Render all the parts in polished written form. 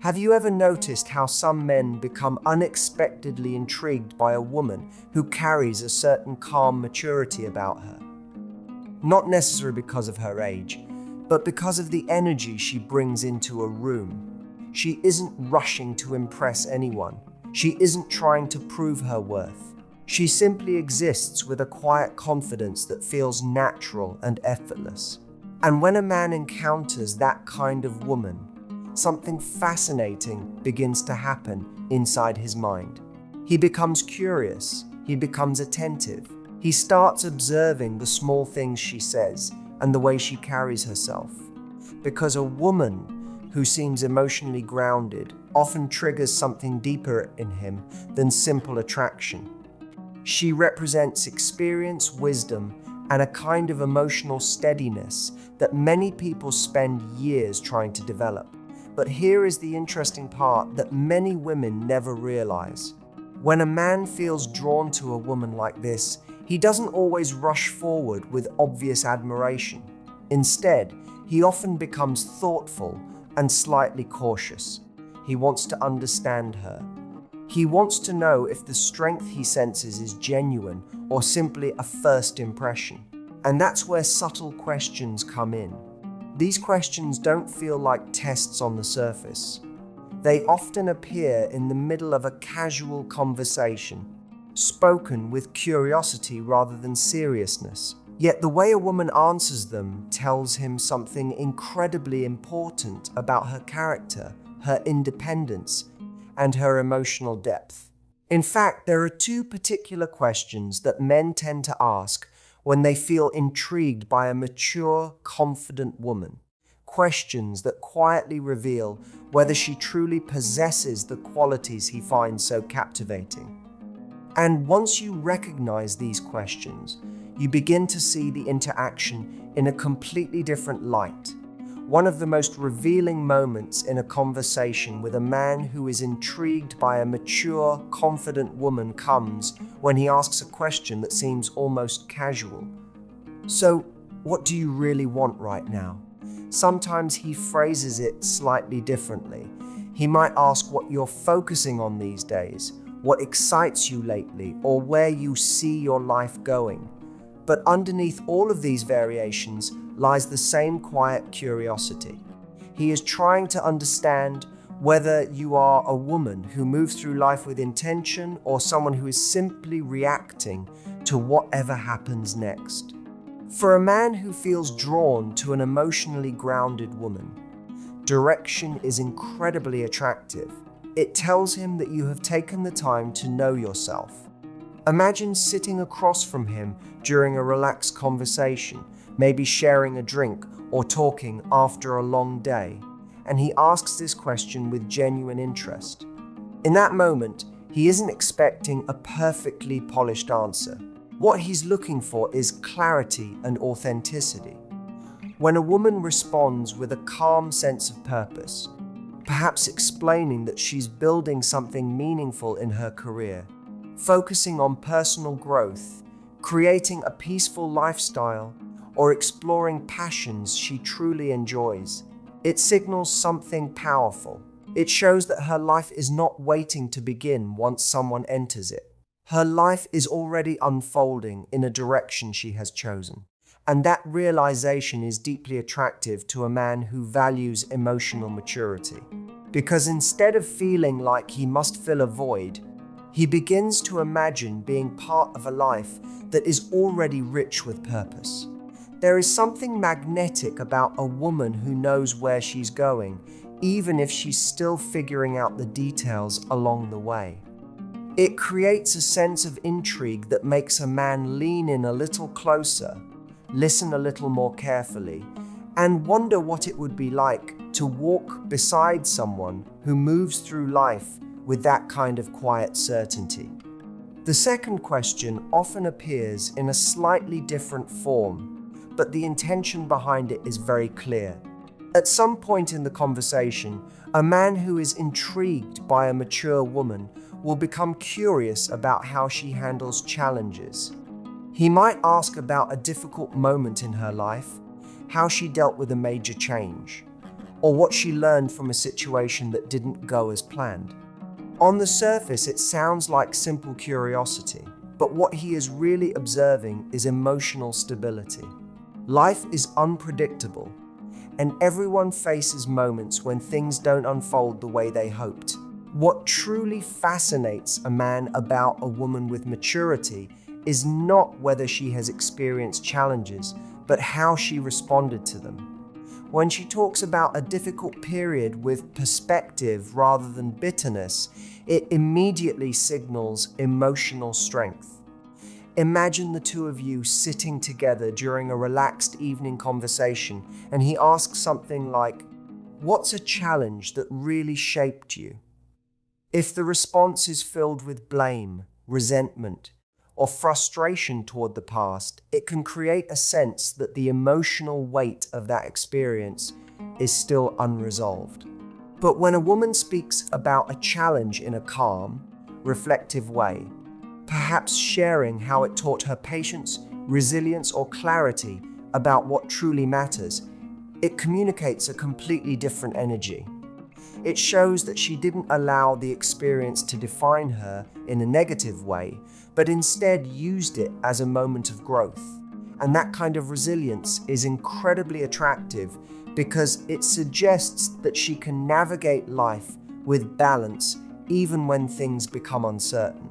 Have you ever noticed how some men become unexpectedly intrigued by a woman who carries a certain calm maturity about her? Not necessarily because of her age, but because of the energy she brings into a room. She isn't rushing to impress anyone. She isn't trying to prove her worth. She simply exists with a quiet confidence that feels natural and effortless. And when a man encounters that kind of woman, something fascinating begins to happen inside his mind. He becomes curious. He becomes attentive. He starts observing the small things she says and the way she carries herself. Because a woman who seems emotionally grounded often triggers something deeper in him than simple attraction. She represents experience, wisdom, and a kind of emotional steadiness that many people spend years trying to develop. But here is the interesting part that many women never realize. When a man feels drawn to a woman like this, he doesn't always rush forward with obvious admiration. Instead, he often becomes thoughtful and slightly cautious. He wants to understand her. He wants to know if the strength he senses is genuine or simply a first impression. And that's where subtle questions come in. These questions don't feel like tests on the surface. They often appear in the middle of a casual conversation, spoken with curiosity rather than seriousness. Yet the way a woman answers them tells him something incredibly important about her character, her independence, and her emotional depth. In fact, there are two particular questions that men tend to ask when they feel intrigued by a mature, confident woman. Questions that quietly reveal whether she truly possesses the qualities he finds so captivating. And once you recognize these questions, you begin to see the interaction in a completely different light. One of the most revealing moments in a conversation with a man who is intrigued by a mature, confident woman comes when he asks a question that seems almost casual. So, what do you really want right now? Sometimes he phrases it slightly differently. He might ask what you're focusing on these days, what excites you lately, or where you see your life going. But underneath all of these variations lies the same quiet curiosity. He is trying to understand whether you are a woman who moves through life with intention or someone who is simply reacting to whatever happens next. For a man who feels drawn to an emotionally grounded woman, direction is incredibly attractive. It tells him that you have taken the time to know yourself. Imagine sitting across from him during a relaxed conversation, maybe sharing a drink or talking after a long day, and he asks this question with genuine interest. In that moment, he isn't expecting a perfectly polished answer. What he's looking for is clarity and authenticity. When a woman responds with a calm sense of purpose, perhaps explaining that she's building something meaningful in her career, focusing on personal growth, creating a peaceful lifestyle, or exploring passions she truly enjoys, it signals something powerful. It shows that her life is not waiting to begin once someone enters it. Her life is already unfolding in a direction she has chosen. And that realization is deeply attractive to a man who values emotional maturity. Because instead of feeling like he must fill a void, he begins to imagine being part of a life that is already rich with purpose. There is something magnetic about a woman who knows where she's going, even if she's still figuring out the details along the way. It creates a sense of intrigue that makes a man lean in a little closer, listen a little more carefully, and wonder what it would be like to walk beside someone who moves through life with that kind of quiet certainty. The second question often appears in a slightly different form, but the intention behind it is very clear. At some point in the conversation, a man who is intrigued by a mature woman will become curious about how she handles challenges. He might ask about a difficult moment in her life, how she dealt with a major change, or what she learned from a situation that didn't go as planned. On the surface, it sounds like simple curiosity, but what he is really observing is emotional stability. Life is unpredictable, and everyone faces moments when things don't unfold the way they hoped. What truly fascinates a man about a woman with maturity is not whether she has experienced challenges, but how she responded to them. When she talks about a difficult period with perspective rather than bitterness, it immediately signals emotional strength. Imagine the two of you sitting together during a relaxed evening conversation, and he asks something like, "What's a challenge that really shaped you?" If the response is filled with blame, resentment, or frustration toward the past, it can create a sense that the emotional weight of that experience is still unresolved. But when a woman speaks about a challenge in a calm, reflective way, perhaps sharing how it taught her patience, resilience, or clarity about what truly matters, it communicates a completely different energy. It shows that she didn't allow the experience to define her in a negative way, but instead used it as a moment of growth. And that kind of resilience is incredibly attractive because it suggests that she can navigate life with balance even when things become uncertain.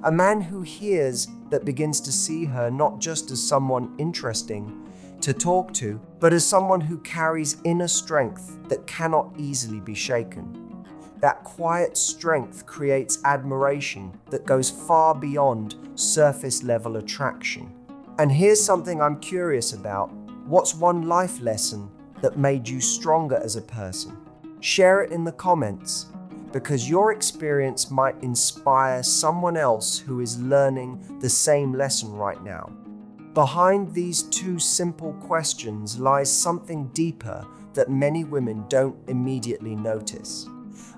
A man who hears that begins to see her not just as someone interesting to talk to, but as someone who carries inner strength that cannot easily be shaken. That quiet strength creates admiration that goes far beyond surface level attraction. And here's something I'm curious about. What's one life lesson that made you stronger as a person? Share it in the comments, because your experience might inspire someone else who is learning the same lesson right now. Behind these two simple questions lies something deeper that many women don't immediately notice.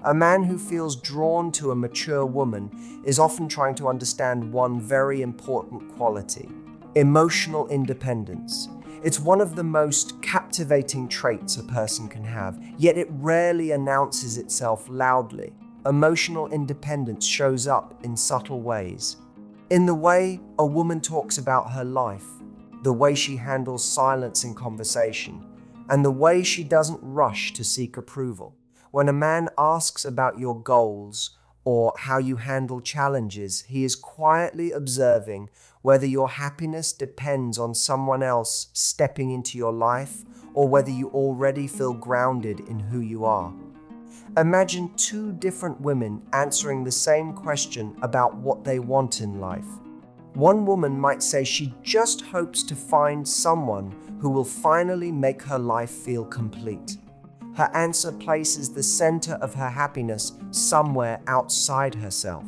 A man who feels drawn to a mature woman is often trying to understand one very important quality: emotional independence. It's one of the most captivating traits a person can have, yet it rarely announces itself loudly. Emotional independence shows up in subtle ways. In the way a woman talks about her life, the way she handles silence in conversation, and the way she doesn't rush to seek approval. When a man asks about your goals or how you handle challenges, he is quietly observing whether your happiness depends on someone else stepping into your life or whether you already feel grounded in who you are. Imagine two different women answering the same question about what they want in life. One woman might say she just hopes to find someone who will finally make her life feel complete. Her answer places the center of her happiness somewhere outside herself.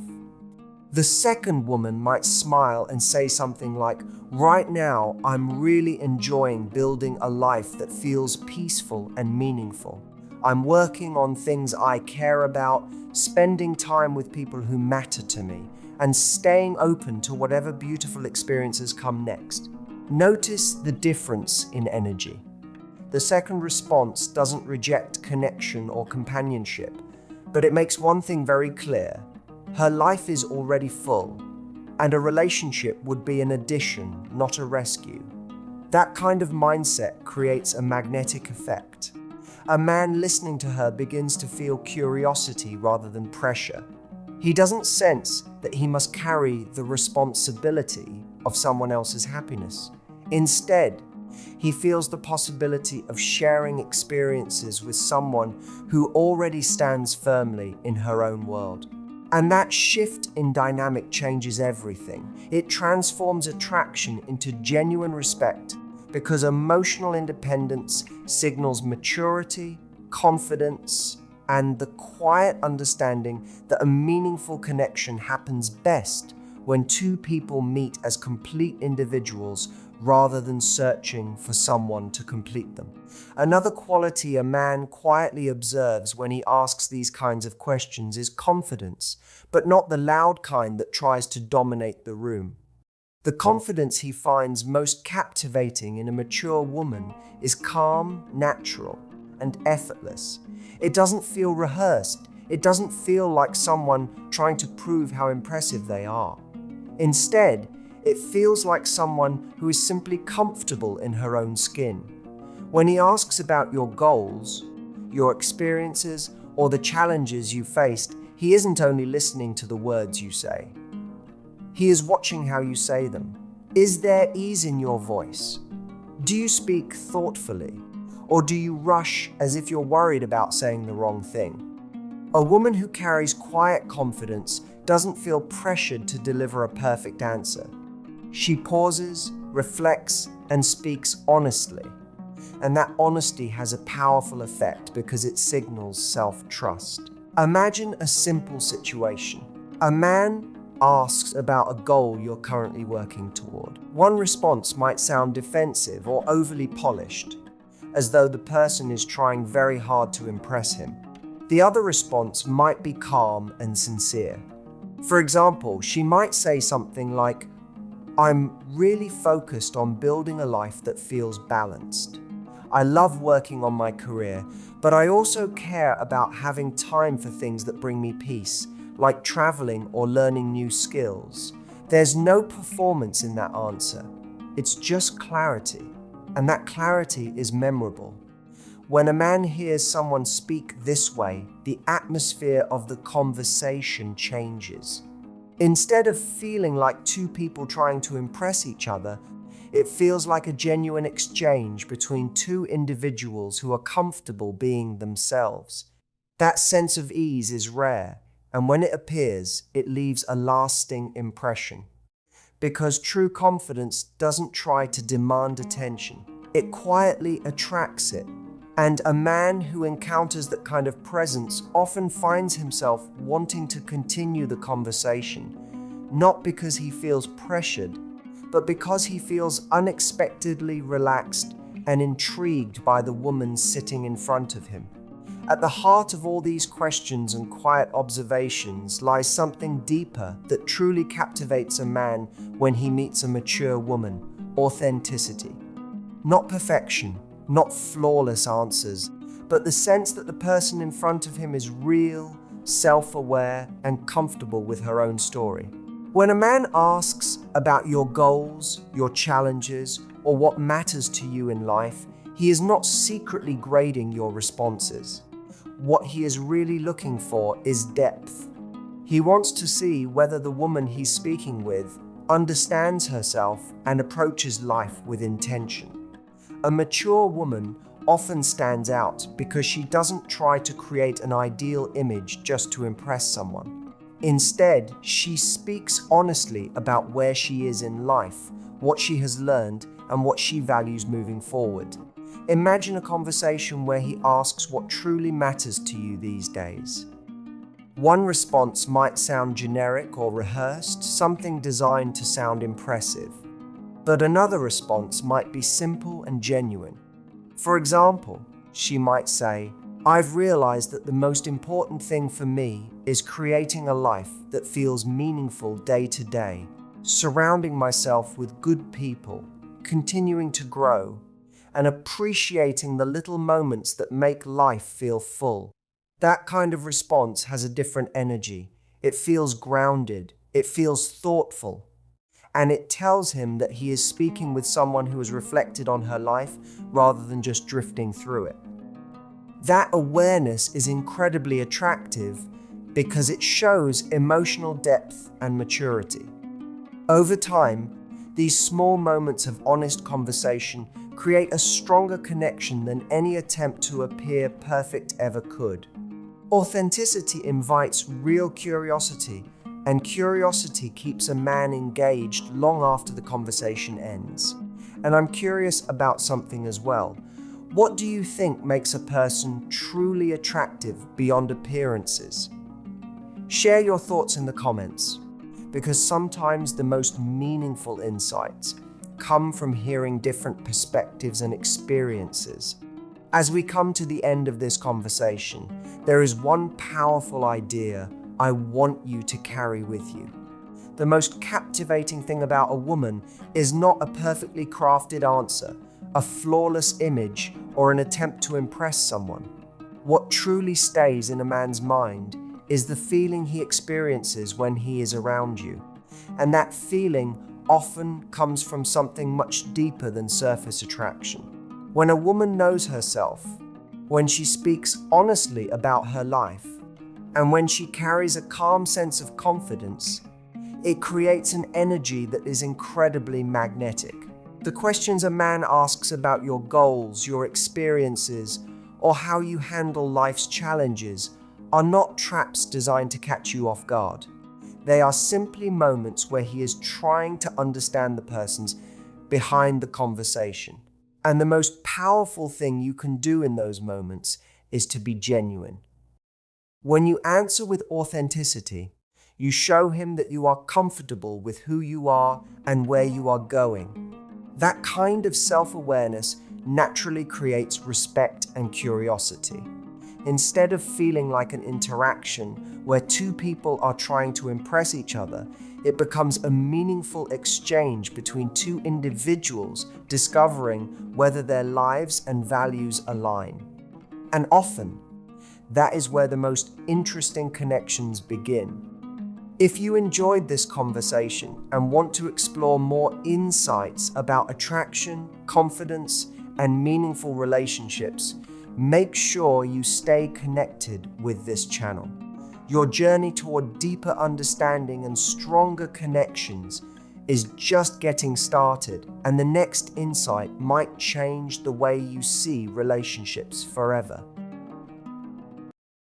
The second woman might smile and say something like, "Right now, I'm really enjoying building a life that feels peaceful and meaningful. I'm working on things I care about, spending time with people who matter to me, and staying open to whatever beautiful experiences come next." Notice the difference in energy. The second response doesn't reject connection or companionship, but it makes one thing very clear: her life is already full, and a relationship would be an addition, not a rescue. That kind of mindset creates a magnetic effect. A man listening to her begins to feel curiosity rather than pressure. He doesn't sense that he must carry the responsibility of someone else's happiness. Instead, he feels the possibility of sharing experiences with someone who already stands firmly in her own world. And that shift in dynamic changes everything. It transforms attraction into genuine respect, because emotional independence signals maturity, confidence, and the quiet understanding that a meaningful connection happens best when two people meet as complete individuals rather than searching for someone to complete them. Another quality a man quietly observes when he asks these kinds of questions is confidence, but not the loud kind that tries to dominate the room. The confidence he finds most captivating in a mature woman is calm, natural, and effortless. It doesn't feel rehearsed. It doesn't feel like someone trying to prove how impressive they are. Instead, it feels like someone who is simply comfortable in her own skin. When he asks about your goals, your experiences, or the challenges you faced, he isn't only listening to the words you say. He is watching how you say them. Is there ease in your voice? Do you speak thoughtfully? Or do you rush as if you're worried about saying the wrong thing? A woman who carries quiet confidence doesn't feel pressured to deliver a perfect answer. She pauses, reflects, and speaks honestly. And that honesty has a powerful effect because it signals self-trust. Imagine a simple situation. A man asks about a goal you're currently working toward. One response might sound defensive or overly polished, as though the person is trying very hard to impress him. The other response might be calm and sincere. For example, she might say something like, "I'm really focused on building a life that feels balanced. I love working on my career, but I also care about having time for things that bring me peace, like traveling or learning new skills." There's no performance in that answer. It's just clarity, and that clarity is memorable. When a man hears someone speak this way, the atmosphere of the conversation changes. Instead of feeling like two people trying to impress each other, it feels like a genuine exchange between two individuals who are comfortable being themselves. That sense of ease is rare, and when it appears, it leaves a lasting impression. Because true confidence doesn't try to demand attention, it quietly attracts it. And a man who encounters that kind of presence often finds himself wanting to continue the conversation, not because he feels pressured, but because he feels unexpectedly relaxed and intrigued by the woman sitting in front of him. At the heart of all these questions and quiet observations lies something deeper that truly captivates a man when he meets a mature woman: authenticity. Not perfection, not flawless answers, but the sense that the person in front of him is real, self-aware, and comfortable with her own story. When a man asks about your goals, your challenges, or what matters to you in life, he is not secretly grading your responses. What he is really looking for is depth. He wants to see whether the woman he's speaking with understands herself and approaches life with intention. A mature woman often stands out because she doesn't try to create an ideal image just to impress someone. Instead, she speaks honestly about where she is in life, what she has learned, and what she values moving forward. Imagine a conversation where he asks what truly matters to you these days. One response might sound generic or rehearsed, something designed to sound impressive. But another response might be simple and genuine. For example, she might say, "I've realized that the most important thing for me is creating a life that feels meaningful day to day, surrounding myself with good people, continuing to grow, and appreciating the little moments that make life feel full." That kind of response has a different energy. It feels grounded. It feels thoughtful. And it tells him that he is speaking with someone who has reflected on her life rather than just drifting through it. That awareness is incredibly attractive because it shows emotional depth and maturity. Over time, these small moments of honest conversation create a stronger connection than any attempt to appear perfect ever could. Authenticity invites real curiosity, and curiosity keeps a man engaged long after the conversation ends. And I'm curious about something as well. What do you think makes a person truly attractive beyond appearances? Share your thoughts in the comments, because sometimes the most meaningful insights come from hearing different perspectives and experiences. As we come to the end of this conversation, there is one powerful idea I want you to carry with you. The most captivating thing about a woman is not a perfectly crafted answer, a flawless image, or an attempt to impress someone. What truly stays in a man's mind is the feeling he experiences when he is around you. And that feeling often comes from something much deeper than surface attraction. When a woman knows herself, when she speaks honestly about her life, and when she carries a calm sense of confidence, it creates an energy that is incredibly magnetic. The questions a man asks about your goals, your experiences, or how you handle life's challenges are not traps designed to catch you off guard. They are simply moments where he is trying to understand the person's behind the conversation. And the most powerful thing you can do in those moments is to be genuine. When you answer with authenticity, you show him that you are comfortable with who you are and where you are going. That kind of self-awareness naturally creates respect and curiosity. Instead of feeling like an interaction where two people are trying to impress each other, it becomes a meaningful exchange between two individuals discovering whether their lives and values align. And often, that is where the most interesting connections begin. If you enjoyed this conversation and want to explore more insights about attraction, confidence, and meaningful relationships, make sure you stay connected with this channel. Your journey toward deeper understanding and stronger connections is just getting started, and the next insight might change the way you see relationships forever.